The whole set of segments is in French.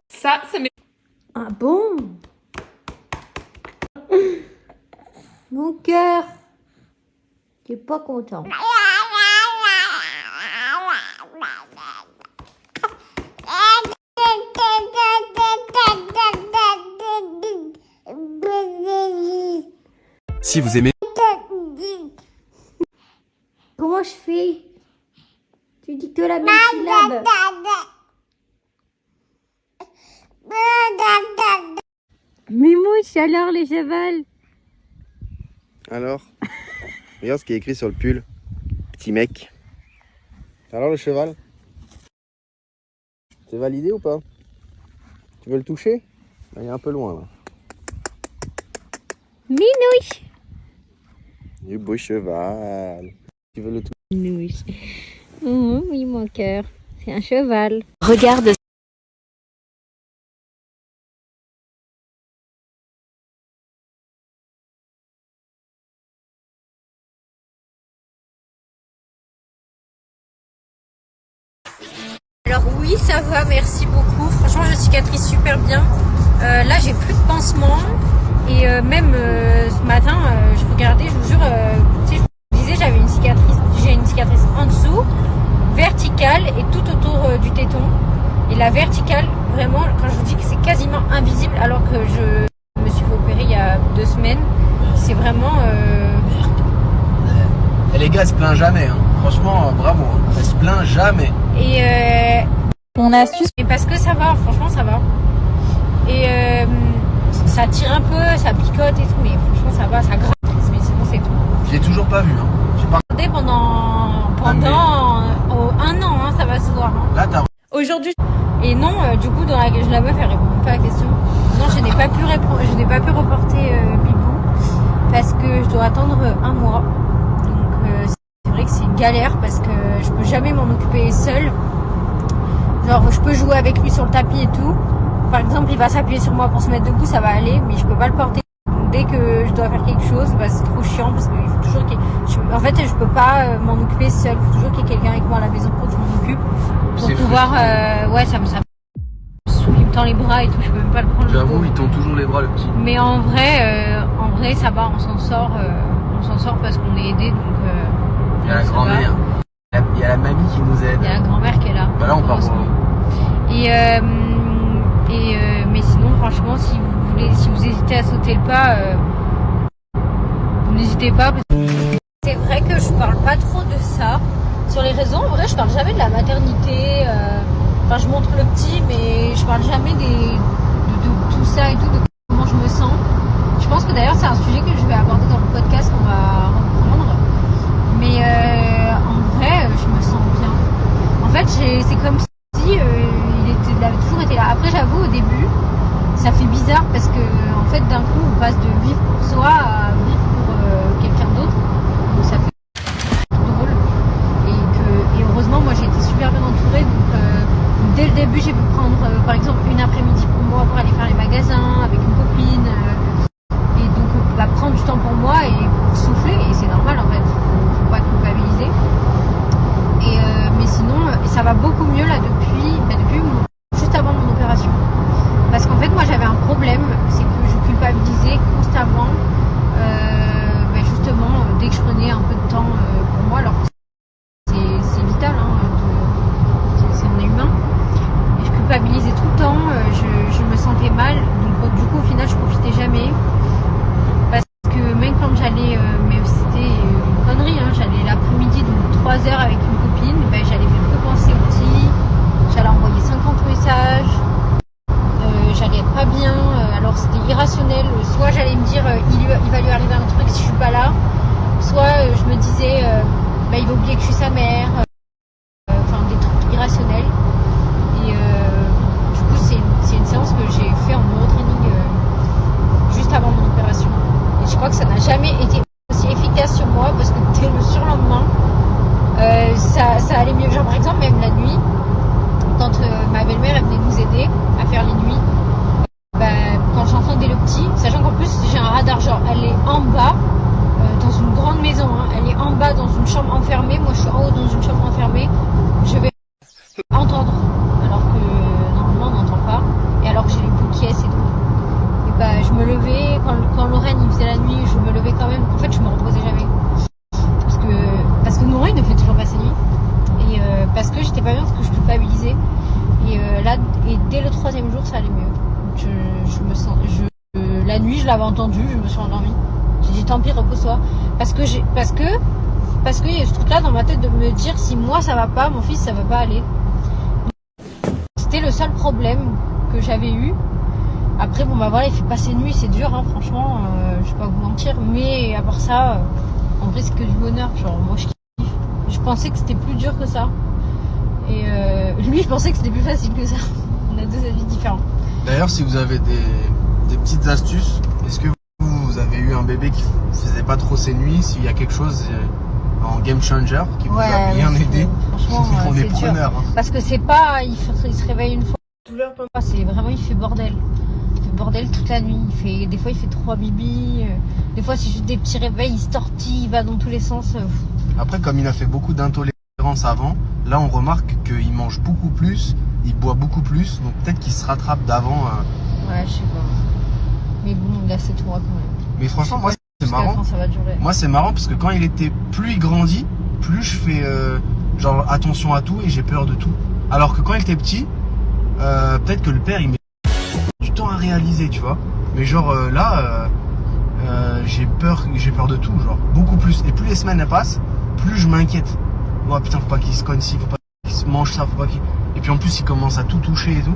Ça met... Ah bon? Mon cœur, t'es pas content. Si vous aimez... Comment je fais? Tu dis que la même syllabe. Mimouche, alors les chevals? Alors, regarde ce qui est écrit sur le pull. Petit mec. Alors le cheval? C'est validé ou pas? Tu veux le toucher? Il est un peu loin là. Minouche. Du beau cheval. Tu veux le toucher? Minouche. Oh, oui, mon cœur. C'est un cheval. Regarde. Alors oui, ça va, merci beaucoup. Franchement, je cicatrise super bien. Là, j'ai plus de pansement. Et même ce matin, je regardais, je vous jure, tu sais, je vous disais, j'ai une cicatrice en dessous, verticale et tout autour du téton. Et la verticale, vraiment, quand je vous dis que c'est quasiment invisible, alors que je me suis fait opérer il y a 2 semaines, c'est vraiment... Et les gars, elle se plaint jamais. Hein. Franchement, bravo. Hein. Elle se plaint jamais. Et Ton astuce. mais parce que ça va, franchement, ça va. Et ça tire un peu, ça picote et tout, mais franchement, ça va, ça gratte. Mais sinon, c'est tout. Je l'ai toujours pas vu. Hein. J'ai pas... Pendant 1 an, hein, ça va se voir. Hein. Là, t'as... Aujourd'hui. Et non, du coup, dans la meuf, elle répond pas à la question. Non, je n'ai pas pu répondre, je n'ai pas pu reporter Bibou parce que je dois attendre 1 mois. Donc, c'est vrai que c'est une galère parce que je peux jamais m'en occuper seule. Genre, je peux jouer avec lui sur le tapis et tout. Par exemple, il va s'appuyer sur moi pour se mettre debout, ça va aller, mais je peux pas le porter. Donc, dès que je dois faire quelque chose, bah, c'est trop chiant parce qu'il faut toujours en fait, je peux pas m'en occuper seule. Il faut toujours qu'il y ait quelqu'un avec moi à la maison pour que je m'en occupe. Pour C'est pouvoir, ouais, ça me saoule, il me tend les bras et tout, je peux même pas le prendre. J'avoue, il tend toujours les bras, le petit. Mais en vrai, ça va, on s'en sort parce qu'on est aidés, donc. Il y a la grand-mère. Il y a la mamie qui nous aide. Il y a la grand-mère qui est là. Bah là, on part voir. Mais sinon, franchement, si vous hésitez à sauter le pas, n'hésitez pas. C'est vrai que je parle pas trop de ça sur les réseaux. En vrai, je parle jamais de la maternité. Enfin, je montre le petit, mais je parle jamais de tout ça et tout, de comment je me sens. Je pense que d'ailleurs, c'est un sujet que je vais aborder dans le podcast qu'on va reprendre. Mais en vrai, je me sens bien. En fait, c'est comme si il avait toujours été là. Après, j'avoue, au début, ça fait bizarre parce que en fait, d'un coup, on passe de vivre pour soi à vivre pour quelqu'un d'autre. Donc ça fait drôle. Et heureusement, moi, j'ai été super bien entourée. Donc dès le début, j'ai pu prendre, par exemple, une après-midi pour moi pour aller faire les magasins avec une copine. Et donc, prendre du temps pour moi et pour souffler. Et c'est normal, en fait. Faut pas culpabiliser. Mais sinon, ça va beaucoup mieux là depuis juste avant mon opération. Parce qu'en fait, moi j'avais un problème, c'est que je culpabilisais constamment, justement, dès que je prenais un peu de temps pour moi, alors que c'est vital, hein, on est humain. Et je culpabilisais tout le temps, je me sentais mal, donc du coup au final je profitais jamais. Parce que même quand j'allais, mais c'était une connerie, hein, j'allais l'après-midi, donc 3 heures avec une copine, j'allais faire que penser au petit, j'allais envoyer 50 messages, j'allais être pas bien, alors c'était irrationnel, soit j'allais me dire il va lui arriver un truc si je suis pas là, soit je me disais il va oublier que je suis sa mère, enfin des trucs irrationnels. Et du coup c'est une séance que j'ai fait en neurotraining juste avant mon opération. Et je crois que ça n'a jamais été aussi efficace sur moi parce que dès le surlendemain, ça allait mieux. Genre par exemple même la nuit, quand ma belle-mère elle venait nous aider à faire les nuits, quand j'entendais le petit, sachant qu'en plus j'ai un radar, genre elle est en bas, dans une grande maison, hein. Elle est en bas dans une chambre enfermée, moi je suis en haut dans une chambre enfermée. Je vais entendre, alors que normalement on n'entend pas, et alors que j'ai les boules qui et tout. Et bah je me levais, quand Lorraine il faisait la nuit, je me levais quand même. En fait je me reposais jamais. Parce que Lorraine ne fait toujours pas sa nuit. Et parce que j'étais pas bien, parce que je culpabilisais. Et dès le 3e jour ça allait mieux. La nuit je l'avais entendu, je me suis endormie. J'ai dit tant pis, repose-toi. Parce que il y a ce truc là dans ma tête de me dire si moi ça va pas, mon fils ça va pas aller. C'était le seul problème que j'avais eu. Après bon bah voilà, il fait pas ses nuits, c'est dur hein, franchement, je vais pas vous mentir. Mais à part ça, en vrai c'est que du bonheur. Genre moi je kiffe. Je pensais que c'était plus dur que ça. Et lui je pensais que c'était plus facile que ça. On a 2 avis différents. D'ailleurs, si vous avez des petites astuces, est-ce que vous avez eu un bébé qui faisait pas trop ses nuits, s'il y a quelque chose en game changer qui vous a bien aidé? Franchement, on est c'est dur. preneurs. Hein. Parce que c'est pas, il se réveille une fois, c'est vraiment, il fait bordel. Il fait bordel toute la nuit. Des fois il fait 3 bibis, des fois c'est juste des petits réveils, il se tortille, il va dans tous les sens. Après, comme il a fait beaucoup d'intolérance avant, là on remarque qu'il mange beaucoup plus, il boit beaucoup plus, donc peut-être qu'il se rattrape d'avant. Ouais, je sais pas. Mais bon, là c'est toi quand même. Mais franchement, moi c'est marrant. Quand ça va durer. Moi c'est marrant parce que quand il était, plus il grandit, plus je fais genre attention à tout et j'ai peur de tout. Alors que quand il était petit, peut-être que le père il met du temps à réaliser, tu vois. Mais genre là, j'ai peur de tout, genre beaucoup plus. Et plus les semaines passent, plus je m'inquiète. Ouais putain, faut pas qu'il se cogne ici, faut pas qu'il se mange ça, faut pas qu'il. Et puis en plus il commence à tout toucher et tout.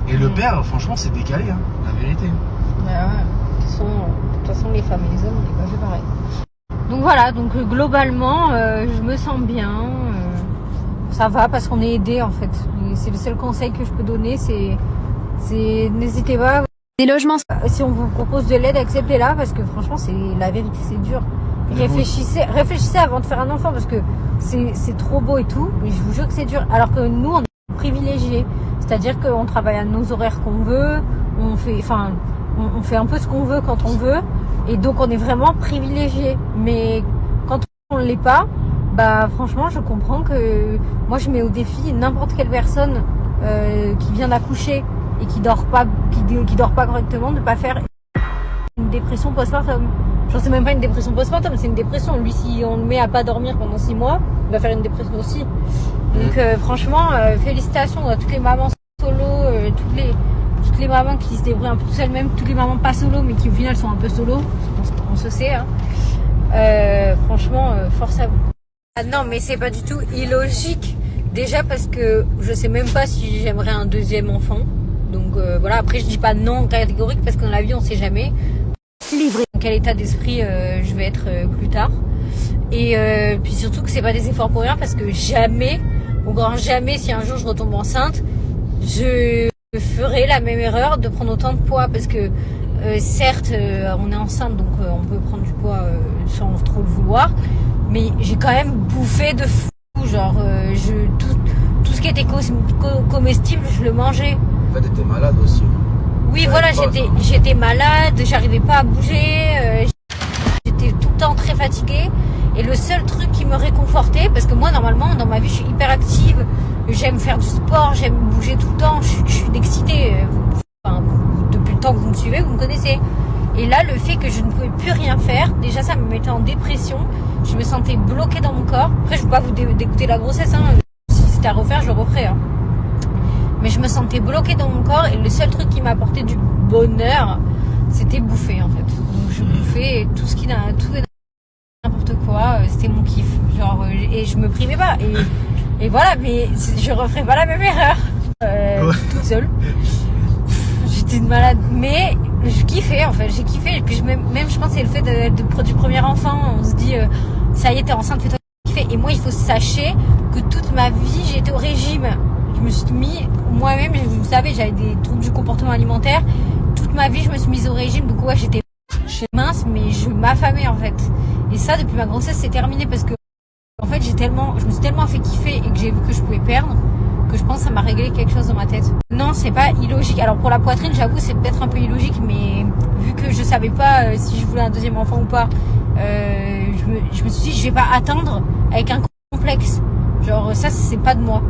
Et le père, franchement, c'est décalé, hein, la vérité. Ouais. De toute façon, les femmes et les hommes, on n'est pas fait pareil. Donc voilà, donc globalement, je me sens bien. Ça va parce qu'on est aidé en fait. Et c'est le seul conseil que je peux donner, c'est n'hésitez pas. Des logements. Si on vous propose de l'aide, acceptez-la parce que franchement, c'est la vérité, c'est dur. Réfléchissez avant de faire un enfant parce que c'est trop beau et tout, mais je vous jure que c'est dur. Alors que nous, on est privilégiés. C'est-à-dire qu'on travaille à nos horaires qu'on veut, on fait un peu ce qu'on veut quand on veut, et donc on est vraiment privilégiés. Mais quand on ne l'est pas, bah franchement, je comprends que moi je mets au défi n'importe quelle personne qui vient d'accoucher et qui dort pas correctement de pas faire une dépression postpartum. Genre c'est même pas une dépression postpartum, c'est une dépression. Lui, si on le met à pas dormir pendant 6 mois, il va faire une dépression aussi. Donc franchement, félicitations à toutes les mamans solo, toutes les mamans qui se débrouillent un peu toutes seules, même toutes les mamans pas solo mais qui au final sont un peu solo, on se sait hein. Franchement, force à vous. Ah non mais c'est pas du tout illogique, déjà parce que je sais même pas si j'aimerais un 2e enfant. Donc voilà, après je dis pas non catégorique parce que dans la vie on sait jamais. Livré. Dans quel état d'esprit je vais être plus tard. Et puis surtout que c'est pas des efforts pour rien parce que jamais, au grand jamais, si un jour je retombe enceinte, je ferai la même erreur de prendre autant de poids parce que certes on est enceinte donc on peut prendre du poids sans trop le vouloir, mais j'ai quand même bouffé de fou, genre tout ce qui était comestible je le mangeais. En fait, t'étais malade aussi. Oui voilà, j'étais malade, j'arrivais pas à bouger, j'étais tout le temps très fatiguée. Et le seul truc qui me réconfortait, parce que moi normalement dans ma vie je suis hyper active, j'aime faire du sport, j'aime bouger tout le temps, je suis excitée. Enfin, depuis le temps que vous me suivez, vous me connaissez. Et là, le fait que je ne pouvais plus rien faire, déjà ça me mettait en dépression, je me sentais bloquée dans mon corps. Après je ne veux pas vous dégoûter la grossesse, hein. Si c'était à refaire, je le referais. Hein. Mais je me sentais bloquée dans mon corps et le seul truc qui m'apportait du bonheur, c'était bouffer en fait. Donc je bouffais tout ce qui n'a tout n'importe quoi, c'était mon kiff, genre et je me privais pas et voilà, mais je referais pas la même erreur toute seule. J'étais une malade, mais je kiffais en fait, j'ai kiffé. Et puis même je pense que c'est le fait du premier enfant, on se dit ça y est, t'es enceinte, fais-toi kiffer. Et moi il faut sachez que toute ma vie j'ai été au régime. Je me suis mis moi-même, vous savez, j'avais des troubles du comportement alimentaire. Toute ma vie je me suis mise au régime, donc ouais j'étais mince, mais je m'affamais en fait. Et ça, depuis ma grossesse, c'est terminé parce que en fait, je me suis tellement fait kiffer et que j'ai vu que je pouvais perdre que je pense que ça m'a réglé quelque chose dans ma tête. Non, c'est pas illogique. Alors pour la poitrine, j'avoue, c'est peut-être un peu illogique, mais vu que je savais pas si je voulais un 2e enfant ou pas je me suis dit, je vais pas attendre avec un complexe. Genre, ça, c'est pas de moi.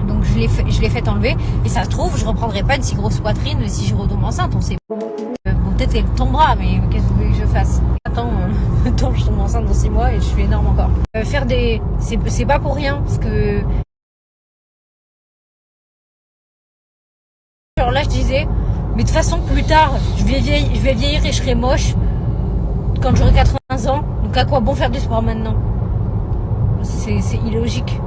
Donc, je l'ai fait enlever. Et ça se trouve, je reprendrai pas une si grosse poitrine si je retombe enceinte. On sait pas. Bon, peut-être qu'elle tombera, mais qu'est-ce que vous voulez que je fasse? Attends, je tombe enceinte dans 6 mois et je suis énorme encore. Faire des... C'est pas pour rien, parce que... Genre là, je disais, mais de toute façon, plus tard, je vais vieillir et je serai moche quand j'aurai 80 ans. Donc, à quoi bon faire du sport maintenant? C'est illogique.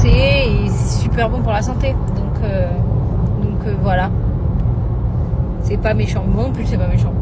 Et c'est super bon pour la santé. Donc voilà. C'est pas méchant. Moi non plus, c'est pas méchant.